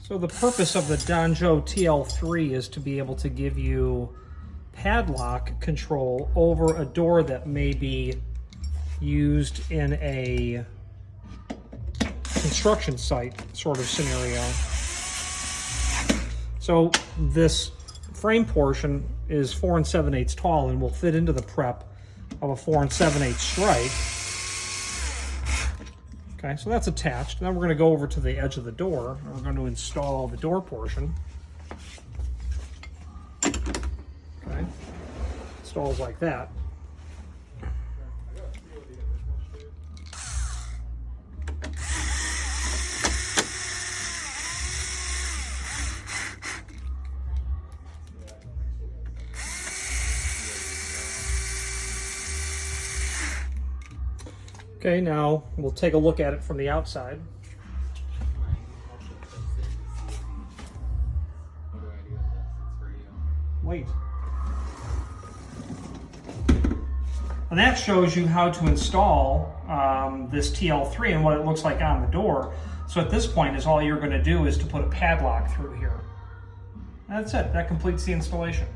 So the purpose of the Donjo TL-3 is to be able to give you padlock control over a door that may be used in a construction site sort of scenario. So this frame portion is 4 7/8 tall and will fit into the prep of a 4 7/8 strike. Okay, so that's attached. Then we're going to go over to the edge of the door and we're going to install the door portion. Okay, installs like that. Okay, now we'll take a look at it from the outside. Wait. And that shows you how to install this TL-3 and what it looks like on the door. So at this point is all you're going to do is to put a padlock through here. That's it. That completes the installation.